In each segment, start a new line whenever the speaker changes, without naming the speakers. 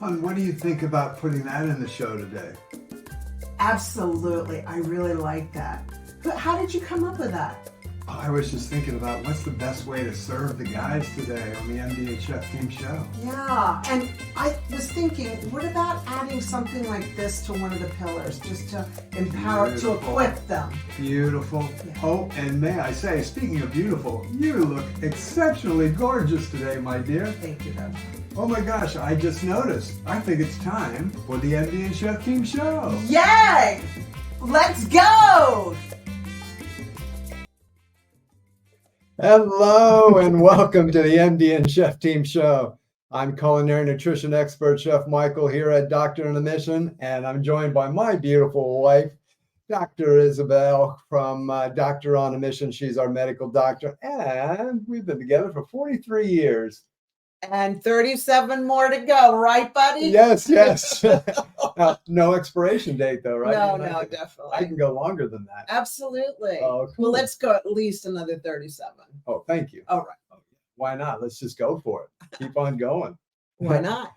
And what do you think about putting that in the show today?
Absolutely. I really like that. But how did you come up with that?
I was just thinking about what's the best way to serve the guys today on the MD and Chef Team show.
Yeah, and I was thinking, what about adding something like this to one of the pillars, just to empower,
Beautiful.
to equip them?
Beautiful.
Yeah.
Oh, and may I say, speaking of beautiful, you look exceptionally gorgeous today, my dear.
Thank you, Deb.
Oh my gosh, I just noticed. I think it's time for the MD and Chef Team show.
Yay! Let's go!
Hello and welcome to the MD and Chef Team show. I'm culinary nutrition expert Chef Michael here at Doctoronamission, and I'm joined by my beautiful wife, Dr. Isabel from Doctoronamission. She's our medical doctor, and we've been together for 43 years.
And 37 more to go, right, buddy?
Yes. No expiration date, though, right?
No,
I
definitely.
can go longer than that.
Absolutely.
Oh, cool.
Well, let's go at least another 37.
Oh, thank you.
All right.
Why not? Let's just go for it. Keep on going.
Why not?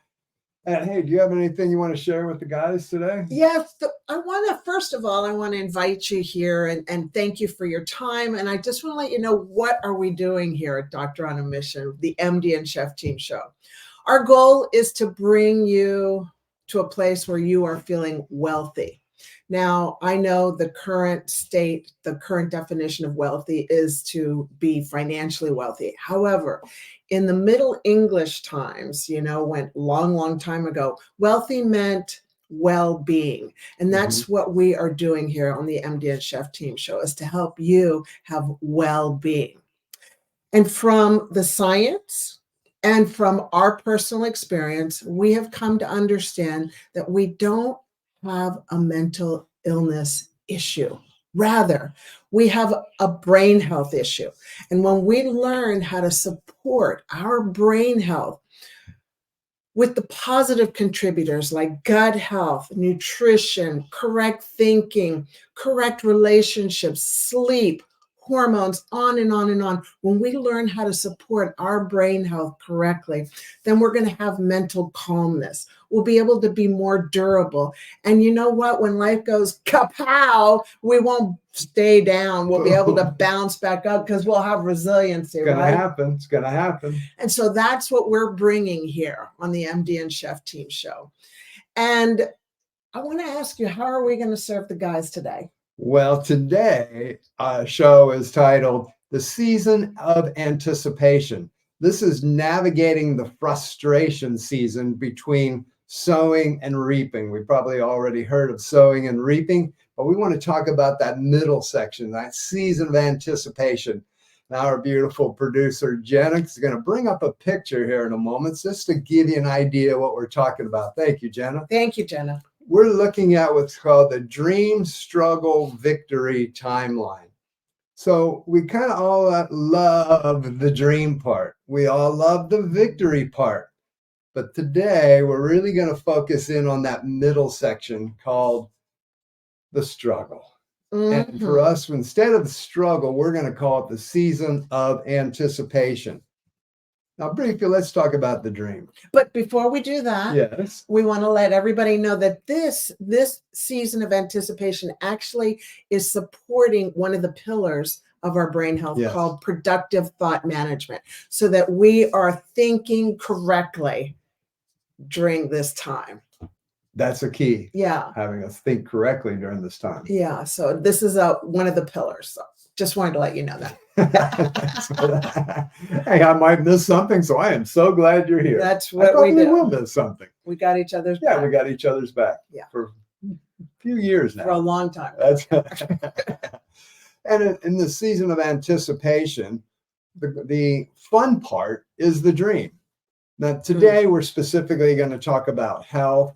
And hey, do you have anything you want to share with the guys today?
Yes, I want to, first of all, I want to invite you here and thank you for your time. And I just want to let you know, what are we doing here at Doctor on a Mission, the MD and Chef Team show. Our goal is to bring you to a place where you are feeling wealthy. Now, I know the current state, the current definition of wealthy is to be financially wealthy. However, in the Middle English times, went long time ago, wealthy meant well-being. And that's what we are doing here on the MD and Chef Team show, is to help you have well-being. And from the science and from our personal experience, we have come to understand that we don't have a mental illness issue. Rather, we have a brain health issue. And when we learn how to support our brain health with the positive contributors like gut health, nutrition, correct thinking, correct relationships, sleep, hormones, on and on and on. When we learn how to support our brain health correctly, then we're going to have mental calmness. We'll be able to be more durable. And you know what? When life goes kapow, we won't stay down. We'll be able to bounce back up because we'll have resiliency.
It's going to happen. It's going to happen.
And so that's what we're bringing here on the MD and Chef Team show. And I want to ask you, how are we going to serve the guys today?
Well, today our show is titled The Season of Anticipation. This is navigating the frustration season between sowing and reaping. We've probably already heard of sowing and reaping, but we want to talk about that middle section, that season of anticipation. Now, our beautiful producer, Jenna, is going to bring up a picture here in a moment just to give you an idea of what we're talking about. Thank you, Jenna.
Thank you, Jenna.
We're looking at what's called the dream, struggle, victory timeline. So we kind of all love the dream part. We all love the victory part. But today we're really going to focus in on that middle section called the struggle. And for us, instead of the struggle, we're going to call it the season of anticipation. Now, briefly, let's talk about the dream.
But before we do that,
yes,
we want to let everybody know that this season of anticipation actually is supporting one of the pillars of our brain health called productive thought management, so that we are thinking correctly during this time.
That's a key.
Yeah.
Having us think correctly during this time.
Yeah. So this is one of the pillars. So just wanted to let you know that.
Hey, I might miss something, so I am so glad you're here.
That's what we do.
Will miss something.
We got each other's back.
Yeah, we got each other's back.
Yeah.
For a few years now.
For a long time.
That's and in the season of anticipation, the fun part is the dream. Now, today we're specifically going to talk about health.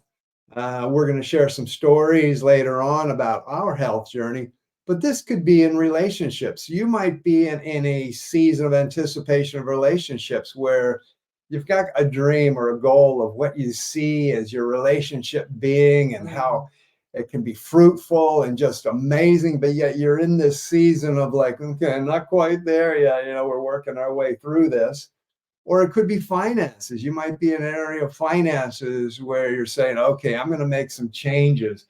We're going to share some stories later on about our health journey. But this could be in relationships. You might be in a season of anticipation of relationships where you've got a dream or a goal of what you see as your relationship being and how it can be fruitful and just amazing. But yet you're in this season of like, okay, I'm not quite there yet. We're working our way through this. Or it could be finances. You might be in an area of finances where you're saying, okay, I'm going to make some changes.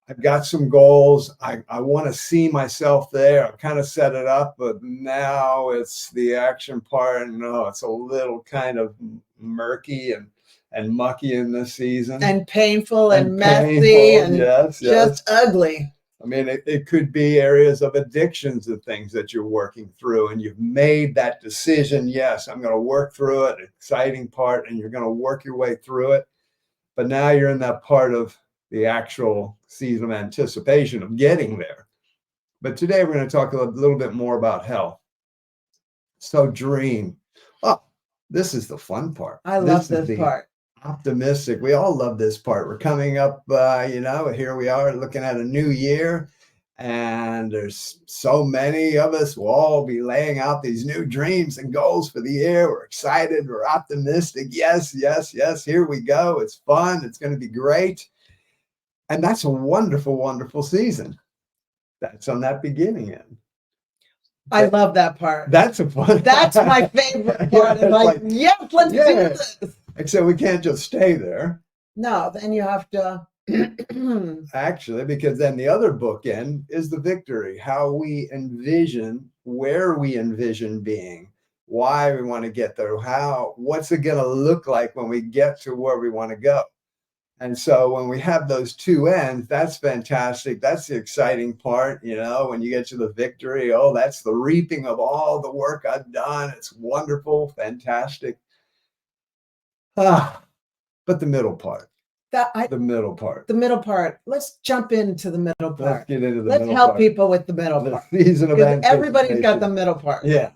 I've got some goals. I want to see myself there. I've kind of set it up, but now it's the action part. And no, it's a little kind of murky and mucky in this season.
And painful and messy
painful,
and
yes.
just ugly.
I mean, it could be areas of addictions and things that you're working through, and you've made that decision. Yes, I'm going to work through it, exciting part, and you're going to work your way through it. But now you're in that part of the actual season of anticipation of getting there. But today we're going to talk a little bit more about health. So dream. Oh, this is the fun part.
I love this part.
Optimistic. We all love this part. We're coming up, here we are looking at a new year, and there's so many of us will all be laying out these new dreams and goals for the year. We're excited. We're optimistic. Yes, yes, yes. Here we go. It's fun. It's going to be great. And that's a wonderful, wonderful season. That's on that beginning end.
I love that part.
That's a fun.
That's my favorite part. Like, yes, let's do this.
Except we can't just stay there.
No, then you have to.
Actually, because then the other bookend is the victory, how we envision, where we envision being, why we want to get there, what's it going to look like when we get to where we want to go. And so when we have those two ends, that's fantastic. That's the exciting part, when you get to the victory. Oh, that's the reaping of all the work I've done. It's wonderful, fantastic. But the middle part. The middle part.
Let's jump into the middle part.
Let's get into the
Let's
middle
help
part.
people with the middle part.
Season of anticipation.
Everybody's got the middle part.
Yeah.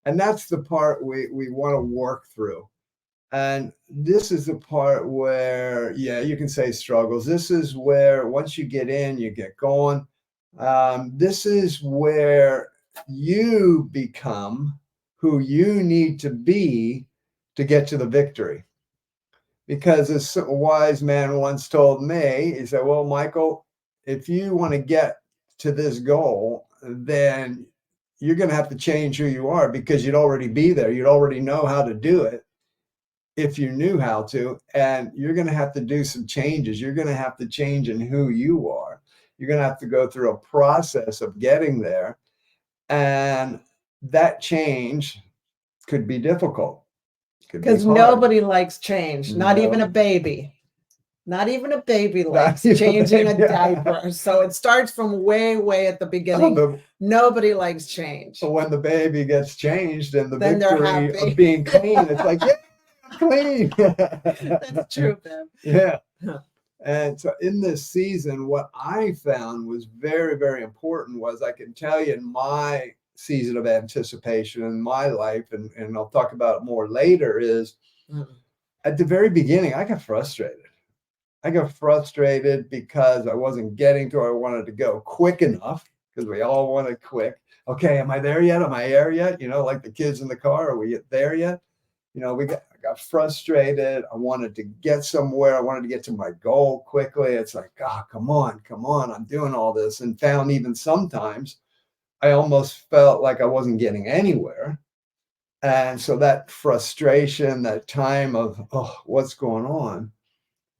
And that's the part we want to work through. And this is the part where, you can say struggles. This is where once you get in, you get going. This is where you become who you need to be to get to the victory. Because as a wise man once told me, he said, well, Michael, if you want to get to this goal, then you're going to have to change who you are, because you'd already be there. You'd already know how to do it if you knew how to. And you're going to have to do some changes. You're going to have to change in who you are. You're going to have to go through a process of getting there. And that change could be difficult.
Because nobody likes change, not even a baby. Not even a baby likes changing a diaper. So it starts from way, way at the beginning. Nobody likes change.
So when the baby gets changed and the victory of being clean, it's like, yeah, clean.
That's true, Ben.
Yeah. And so in this season, what I found was very, very important was, I can tell you, in my season of anticipation in my life, and I'll talk about it more later, is at the very beginning, I got frustrated. Because I wasn't getting to where I wanted to go quick enough, because we all want it quick. Okay, am I there yet? Am I there yet? Like the kids in the car, are we there yet? I got frustrated. I wanted to get somewhere. I wanted to get to my goal quickly. It's like, come on. I'm doing all this, and found even sometimes I almost felt like I wasn't getting anywhere. And so that frustration, that time of, what's going on?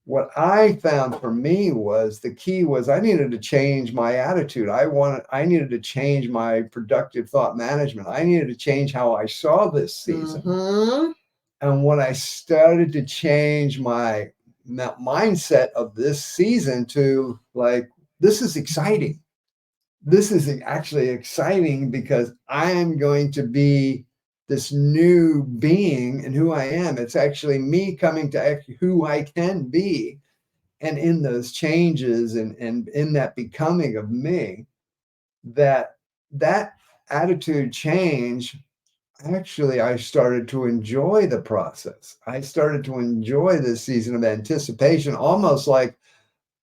What I found for me was the key was I needed to change my attitude. I needed to change my productive thought management. I needed to change how I saw this season. Mm-hmm. And when I started to change my mindset of this season to like, this is exciting. This is actually exciting, because I am going to be this new being and who I am. It's actually me coming to who I can be. And in those changes and in that becoming of me, that attitude change, actually, I started to enjoy the process. I started to enjoy this season of anticipation, almost like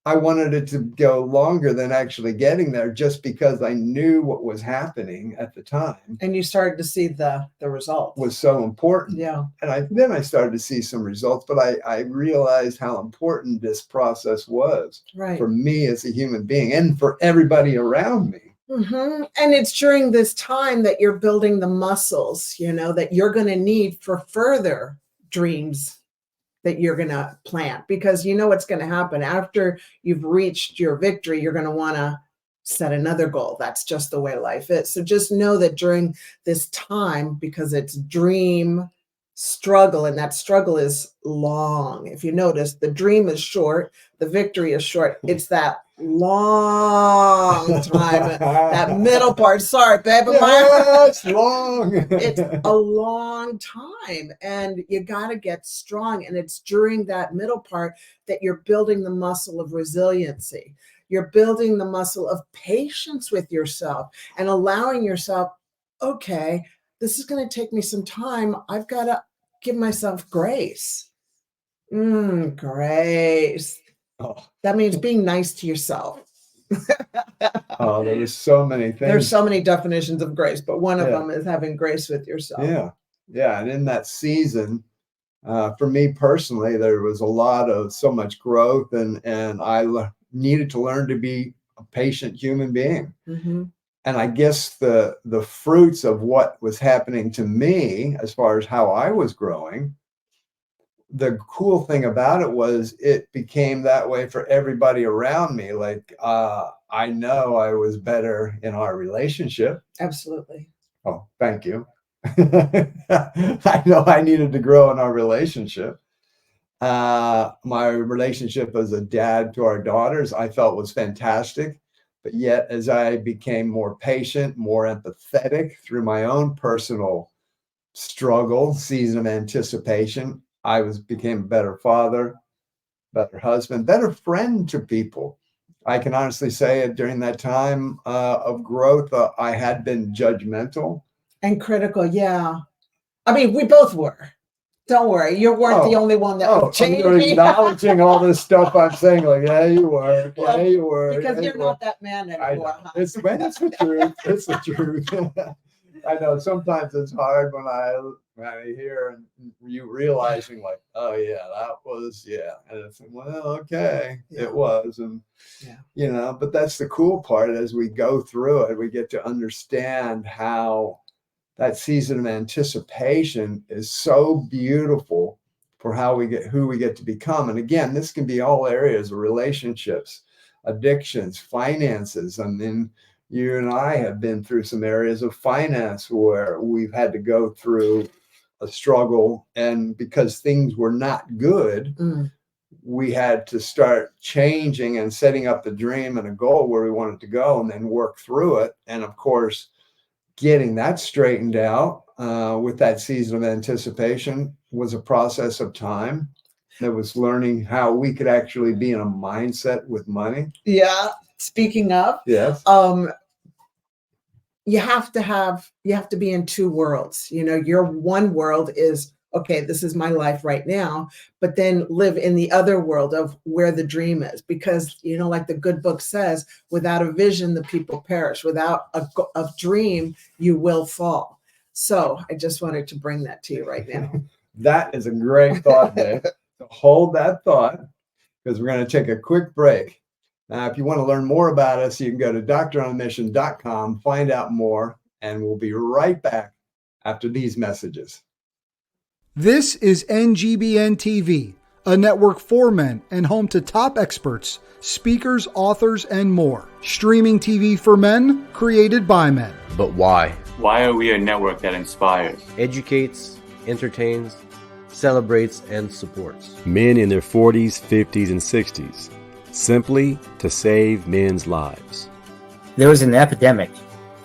I wanted it to go longer than actually getting there, just because I knew what was happening at the time.
And you started to see the results.
Was so important.
Yeah.
And then I started to see some results, but I realized how important this process was for me as a human being, and for everybody around me.
And it's during this time that you're building the muscles, that you're going to need for further dreams that you're going to plant, because what's going to happen after you've reached your victory. You're going to want to set another goal. That's just the way life is. So just know that during this time, because it's dream struggle, and that struggle is long. If you notice, the dream is short, the victory is short. It's that long time, that middle part. Sorry, babe, but
it's long.
It's a long time, and you got to get strong. And it's during that middle part that you're building the muscle of resiliency. You're building the muscle of patience with yourself and allowing yourself, okay, this is going to take me some time. I've got to give myself grace. Grace.
Oh.
That means being nice to yourself.
Oh, there's so many things.
There's so many definitions of grace, but one of them is having grace with yourself.
Yeah. And in that season, for me personally, there was so much growth, and I needed to learn to be a patient human being. And I guess the fruits of what was happening to me, as far as how I was growing, the cool thing about it was it became that way for everybody around me. Like, I know I was better in our relationship.
Absolutely.
Oh, thank you. I know I needed to grow in our relationship. My relationship as a dad to our daughters, I felt was fantastic. But yet, as I became more patient, more empathetic through my own personal struggle, season of anticipation, I became a better father, better husband, better friend to people. I can honestly say during that time of growth, I had been judgmental.
And critical, yeah. I mean, we both were. Don't worry, you weren't the only one that was changing.
You're acknowledging all this stuff I'm saying, like, yeah, you were. Yeah, you were.
Because you're not that man anymore.
It's the truth. It's the truth. I know sometimes it's hard when I hear and you realizing, like, oh yeah, that was, and it's, well, okay, it was, and but that's the cool part. As we go through it, we get to understand how that season of anticipation is so beautiful for who we get to become. And again, this can be all areas of relationships, addictions, finances. I mean, you and I have been through some areas of finance where we've had to go through a struggle, and because things were not good, we had to start changing and setting up the dream and a goal where we wanted to go, and then work through it. And of course, getting that straightened out with that season of anticipation was a process of time. It was learning how we could actually be in a mindset with money.
Yeah. Speaking of,
yes,
you have to be in two worlds. Your one world is, okay, this is my life right now, but then live in the other world of where the dream is. Because, like the good book says, without a vision, the people perish. Without a dream, you will fall. So I just wanted to bring that to you right now.
That is a great thought, Dave. So hold that thought, because we're going to take a quick break. Now, if you want to learn more about us, you can go to doctoronamission.com, find out more, and we'll be right back after these messages.
This is NGBN TV, a network for men and home to top experts, speakers, authors, and more. Streaming TV for men, created by men.
But why?
Why are we a network that inspires,
Educates, entertains, celebrates, and supports
men in their 40s, 50s, and 60s, simply to save men's lives.
There is an epidemic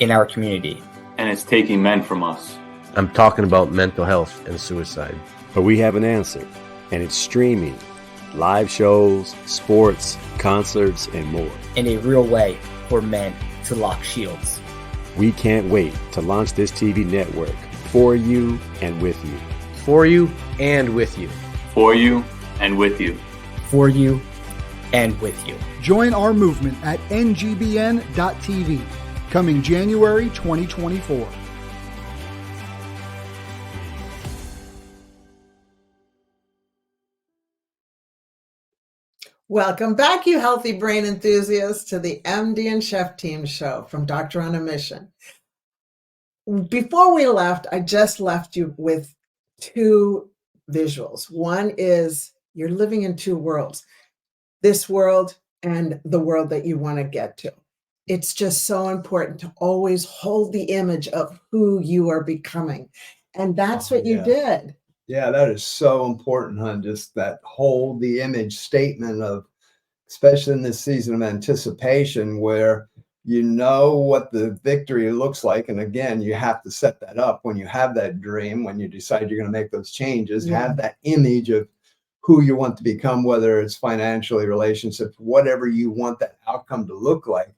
in our community,
and it's taking men from us.
I'm talking about mental health and suicide.
But we have an answer, and it's streaming, live shows, sports, concerts, and more.
In a real way for men to lock shields.
We can't wait to launch this TV network for you and with you.
For you and with you.
For you and with you.
For you and with you.
Join our movement at ngbn.tv, coming January 2024.
Welcome back, you healthy brain enthusiasts, to the MD and Chef Team show from Doctor on a Mission. Before we left, I just left you with two visuals. One is you're living in two worlds, this world and the world that you want to get to. It's just so important to always hold the image of who you are becoming. And that's what you did.
Yeah, that is so important, hon. Just that whole the image statement of, especially in this season of anticipation, where you know what the victory looks like. And again, you have to set that up when you have that dream, when you decide you're going to make those changes, have that image of who you want to become, whether it's financially, relationships, whatever you want that outcome to look like.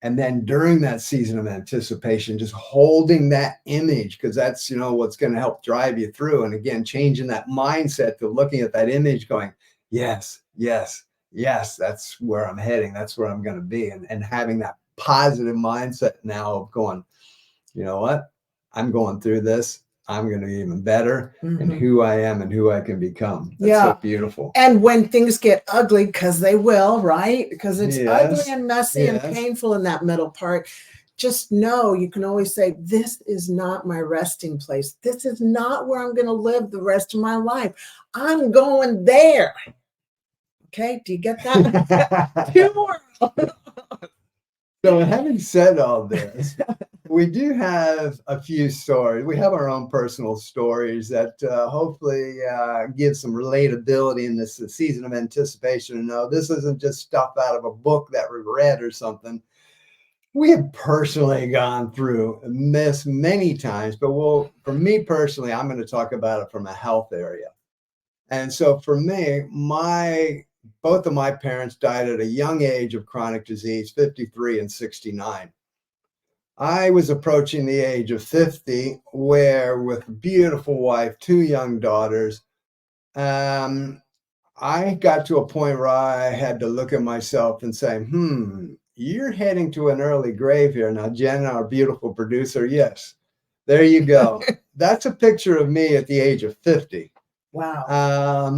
And then during that season of anticipation, just holding that image, because that's, you know, what's going to help drive you through. And again, changing that mindset to looking at that image going, yes, yes, yes, that's where I'm heading. That's where I'm going to be. And having that positive mindset now of going, you know what, I'm going through this. I'm going to be even better in who I am and who I can become. That's so beautiful.
And when things get ugly, because they will, right? Because it's ugly and messy and painful in that middle part. Just know you can always say, this is not my resting place. This is not where I'm going to live the rest of my life. I'm going there. Okay. Do you get that?
So having said all this, we do have a few stories. We have our own personal stories that hopefully give some relatability in this season of anticipation. No, this isn't just stuff out of a book that we read or something. We have personally gone through this many times, but for me personally, I'm going to talk about it from a health area. And so for me, both of my parents died at a young age of chronic disease, 53 and 69. I was approaching the age of 50, where with a beautiful wife, two young daughters, I got to a point where I had to look at myself and say, you're heading to an early grave here. Now, Jen, our beautiful producer, yes, there you go. That's a picture of me at the age of 50.
Wow.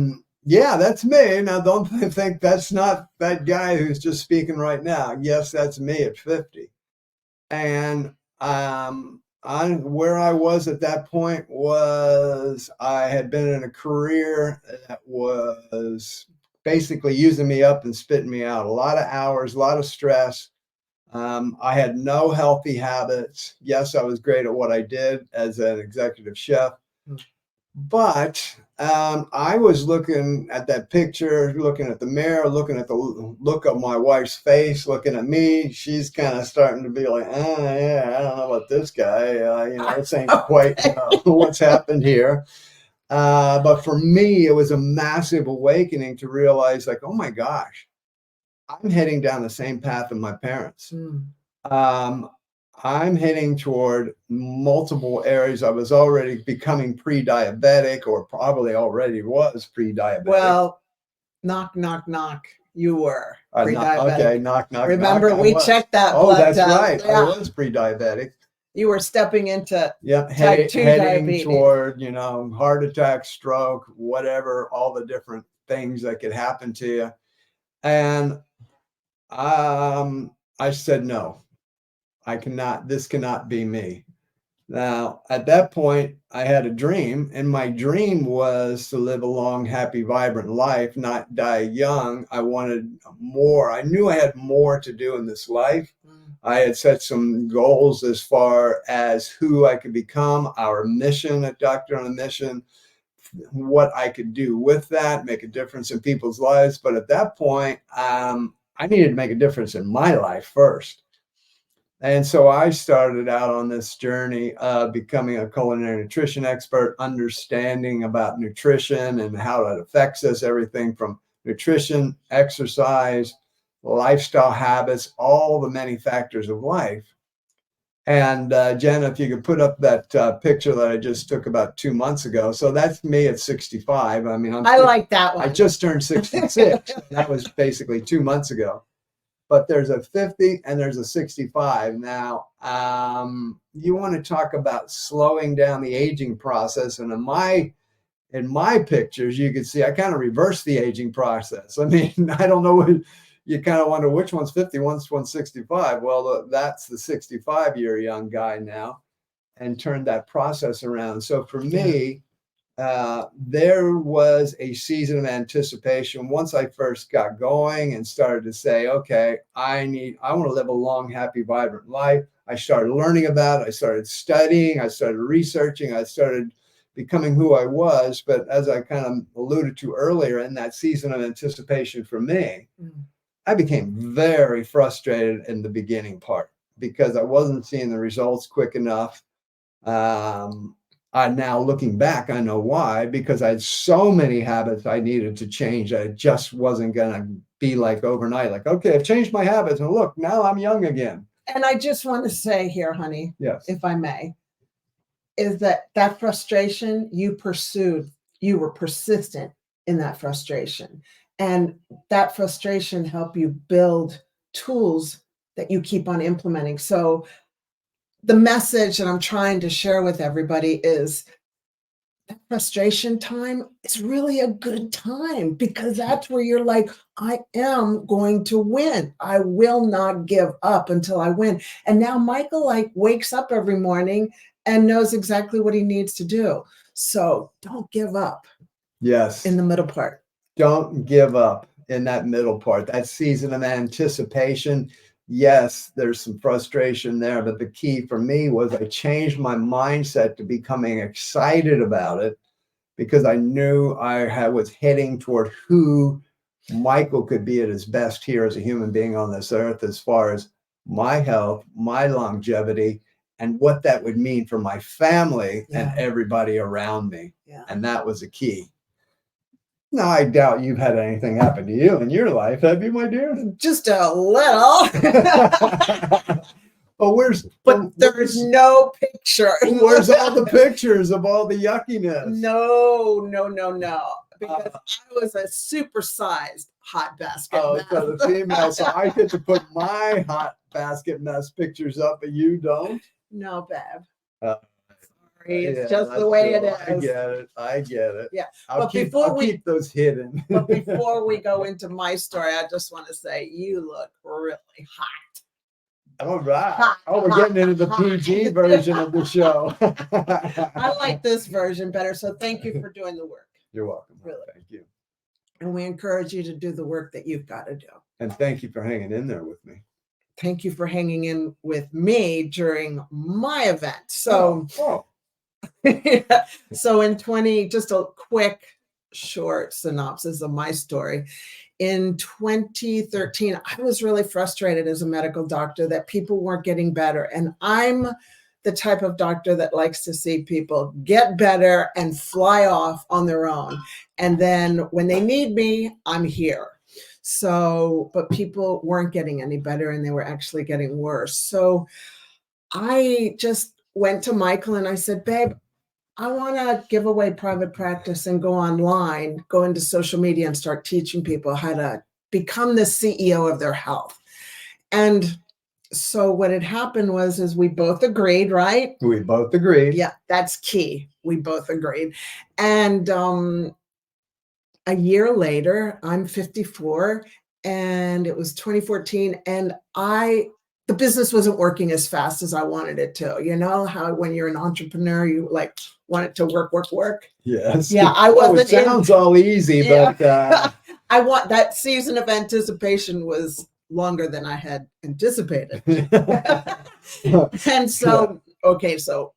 Yeah, that's me. Now, don't think that's not that guy who's just speaking right now. Yes, that's me at 50. And where I was at that point was I had been in a career that was basically using me up and spitting me out. A lot of hours, a lot of stress. I had no healthy habits. Yes, I was great at what I did as an executive chef. But I was looking at that picture, looking at the mirror, looking at the look of my wife's face, looking at me. She's kind of starting to be like, yeah, I don't know about this guy. This ain't quite what's happened here. But for me, it was a massive awakening to realize, like, oh my gosh, I'm heading down the same path of my parents. I'm heading toward multiple areas. I was already becoming pre-diabetic, or probably already was pre-diabetic.
Well, knock, knock, knock. You were pre-diabetic.
Okay, knock, knock.
Remember,
knock,
we checked that.
Oh, that's right.
Yeah.
I was pre-diabetic.
You were stepping into
type 2 heading
diabetes.
Toward, heart attack, stroke, whatever, all the different things that could happen to you. And I said, no. This cannot be me. Now, at that point, I had a dream, and my dream was to live a long, happy, vibrant life, not die young. I wanted more. I knew I had more to do in this life. I had set some goals as far as who I could become, our mission at Doctor on a Mission, what I could do with that, make a difference in people's lives. But at that point, I needed to make a difference in my life first. And so I started out on this journey of becoming a culinary nutrition expert, understanding about nutrition and how it affects us, everything from nutrition, exercise, lifestyle habits, all the many factors of life. And Jenna, if you could put up that picture that I just took about 2 months ago. So that's me at 65. I mean,
I like that one.
I just turned 66. That was basically 2 months ago. But there's a 50 and there's a 65. Now, you want to talk about slowing down the aging process. And in in my pictures, you can see I kind of reversed the aging process. I mean, I don't know what you kind of wonder which one's 50, one's 65. Well, that's the 65-year young guy now, and turned that process around. So for me, there was a season of anticipation once I first got going and started to say, okay, I want to live a long, happy, vibrant life. I started learning about it. I started studying. I started researching. I started becoming who I was. But as I kind of alluded to earlier, in that season of anticipation for me, I became very frustrated in the beginning part because I wasn't seeing the results quick enough. Now looking back, I know why, because I had so many habits I needed to change. I just wasn't going to be like overnight, like, okay, I've changed my habits and look, now I'm young again.
And I just want to say here, honey,
yes,
if I may, is that frustration you pursued, you were persistent in that frustration. And that frustration helped you build tools that you keep on implementing. So the message that I'm trying to share with everybody is that frustration time is really a good time, because that's where you're like, I am going to win. I will not give up until I win. And now Michael wakes up every morning and knows exactly what he needs to do. So don't give up.
Yes.
In the middle part.
Don't give up in that middle part, that season of anticipation. Yes, there's some frustration there, but the key for me was I changed my mindset to becoming excited about it, because I knew I was heading toward who Michael could be at his best here as a human being on this earth, as far as my health, my longevity, and what that would mean for my family and everybody around me.
Yeah. And
And that was a key. Now, I doubt you've had anything happen to you in your life, have you, my dear?
just a little.
But
there's no picture.
Where's all the pictures of all the yuckiness?
No. Because I was a supersized hot basket mess.
So the female, so I get to put my hot basket mess pictures up, but you don't?
No, babe.
Sorry,
It's just the way it is.
I get it.
Yeah.
I'll keep those hidden.
But before we go into my story, I just want to say you look really hot.
All right. We're getting into the PG version of the show.
I like this version better. So thank you for doing the work.
You're welcome.
Really.
Thank you.
And we encourage you to do the work that you've got to do.
And thank you for hanging in there with me.
Thank you for hanging in with me during my event. So, so just a quick, short synopsis of my story. In 2013, I was really frustrated as a medical doctor that people weren't getting better. And I'm the type of doctor that likes to see people get better and fly off on their own. And then when they need me, I'm here. So, but people weren't getting any better and they were actually getting worse. So I just went to Michael and I said, babe, I want to give away private practice and go online, go into social media and start teaching people how to become the CEO of their health. And so what had happened was we both agreed, right?
We both agreed.
Yeah, that's key. We both agreed. And a year later, I'm 54 and it was 2014. And the business wasn't working as fast as I wanted it to. You know how when you're an entrepreneur, you want it to work.
Yes.
Yeah, I wasn't.
It sounds all easy, but
I want that season of anticipation was longer than I had anticipated. And so, okay, so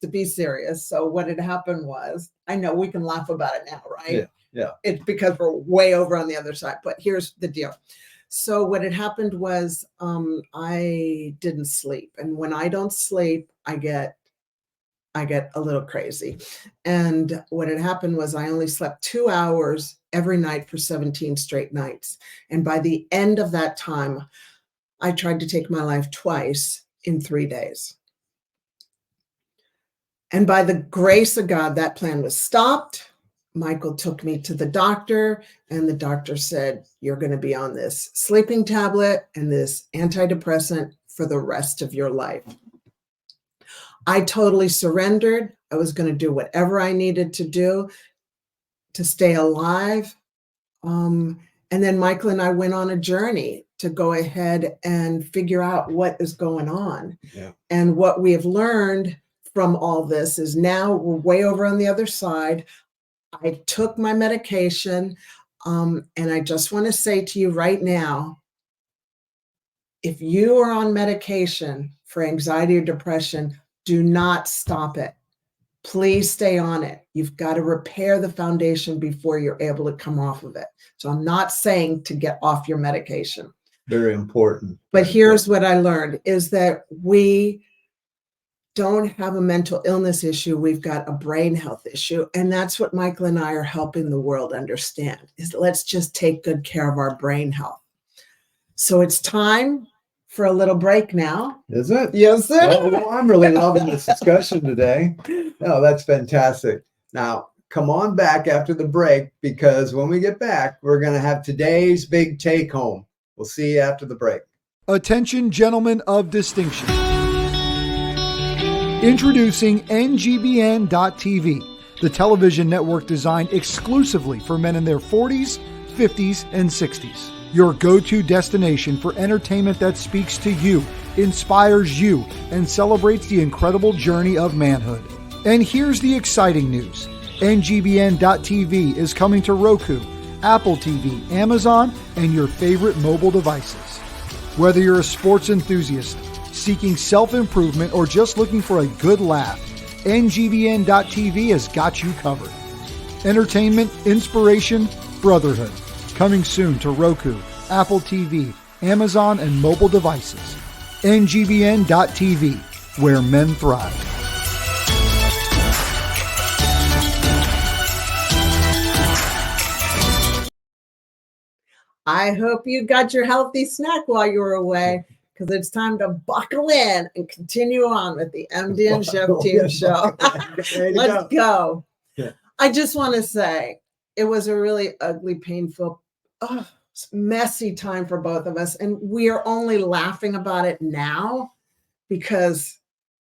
to be serious, so what had happened was, I know we can laugh about it now, right?
Yeah.
It's because we're way over on the other side, but here's the deal. So what had happened was I didn't sleep. And when I don't sleep, I get a little crazy. And what had happened was I only slept 2 hours every night for 17 straight nights. And by the end of that time, I tried to take my life twice in 3 days. And by the grace of God, that plan was stopped. Michael took me to the doctor and the doctor said, you're going to be on this sleeping tablet and this antidepressant for the rest of your life. I totally surrendered. I was going to do whatever I needed to do. to stay alive. And then Michael and I went on a journey to go ahead and figure out what is going on.
Yeah.
And what we have learned from all this is now we're way over on the other side. I took my medication, and I just want to say to you right now, if you are on medication for anxiety or depression, do not stop it. Please stay on it. You've got to repair the foundation before you're able to come off of it. So I'm not saying to get off your medication.
Very important.
But here's what I learned is that we don't have a mental illness issue. We've got a brain health issue. And that's what Michael and I are helping the world understand is let's just take good care of our brain health. So it's time for a little break now.
Is it?
Yes, sir.
Well, I'm really loving this discussion today. Oh, that's fantastic. Now, come on back after the break, because when we get back, we're going to have today's big take home. We'll see you after the break.
Attention, gentlemen of distinction. Introducing NGBN.TV, the television network designed exclusively for men in their 40s, 50s, and 60s. Your go-to destination for entertainment that speaks to you, inspires you, and celebrates the incredible journey of manhood. And here's the exciting news. NGBN.TV is coming to Roku, Apple TV, Amazon, and your favorite mobile devices. Whether you're a sports enthusiast, seeking self-improvement, or just looking for a good laugh, NGBN.TV has got you covered. Entertainment, inspiration, brotherhood. Coming soon to Roku, Apple TV, Amazon, and mobile devices. NGBN.TV, where men thrive.
I hope you got your healthy snack while you were away, because it's time to buckle in and continue on with the MD and Chef Team Show. Let's go.
Yeah.
I just want to say it was a really ugly, painful, messy time for both of us. And we are only laughing about it now because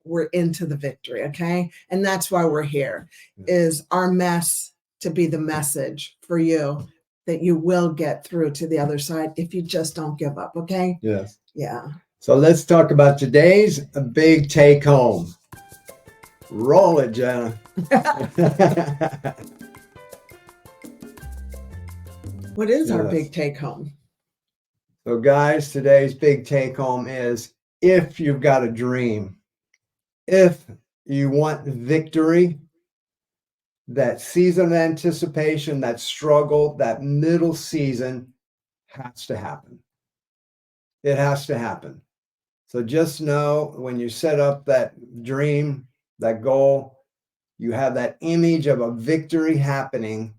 we're into the victory, okay? And that's why we're here, is our mess to be the message for you that you will get through to the other side if you just don't give up, okay?
Yes.
Yeah.
So let's talk about today's big take home. Roll it, Jenna.
What is our
Yes.
big take home?
So guys, today's big take home is if you've got a dream, if you want victory, that season of anticipation, that struggle, that middle season has to happen. It has to happen. So just know when you set up that dream, that goal, you have that image of a victory happening.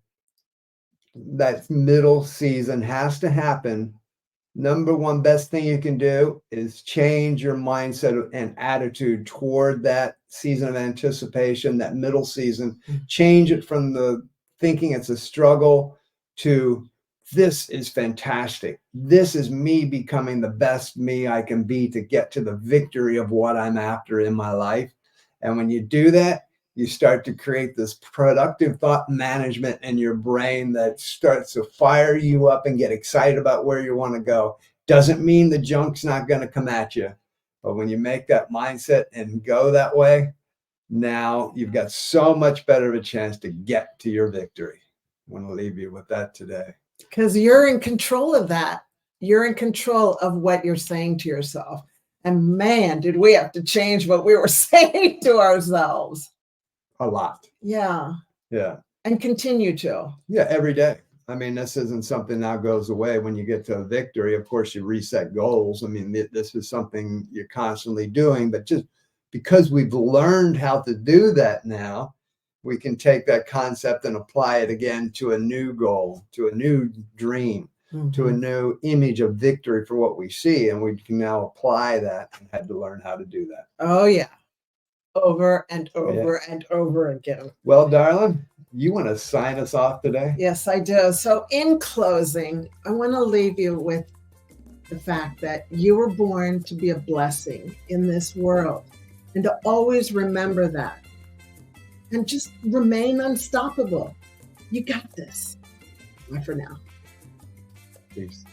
That middle season has to happen. Number one best thing you can do is change your mindset and attitude toward that season of anticipation, that middle season. Change it from the thinking it's a struggle to this is fantastic. This is me becoming the best me I can be to get to the victory of what I'm after in my life. And when you do that, you start to create this productive thought management in your brain that starts to fire you up and get excited about where you want to go. Doesn't mean the junk's not going to come at you. But when you make that mindset and go that way, now you've got so much better of a chance to get to your victory. I want to leave you with that today.
Because you're in control of that. You're in control of what you're saying to yourself. And man, did we have to change what we were saying to ourselves.
A lot.
Yeah.
Yeah.
And continue to.
Yeah, every day. I mean, this isn't something that goes away when you get to a victory. Of course, you reset goals. I mean, this is something you're constantly doing, but just because we've learned how to do that now, we can take that concept and apply it again to a new goal, to a new dream, to a new image of victory for what we see. And we can now apply that and had to learn how to do that.
Oh, yeah. Over and over and over again.
Well, darling, you want to sign us off today?
Yes, I do. So in closing, I want to leave you with the fact that you were born to be a blessing in this world and to always remember that and just remain unstoppable. You got this. Bye for now.
Peace.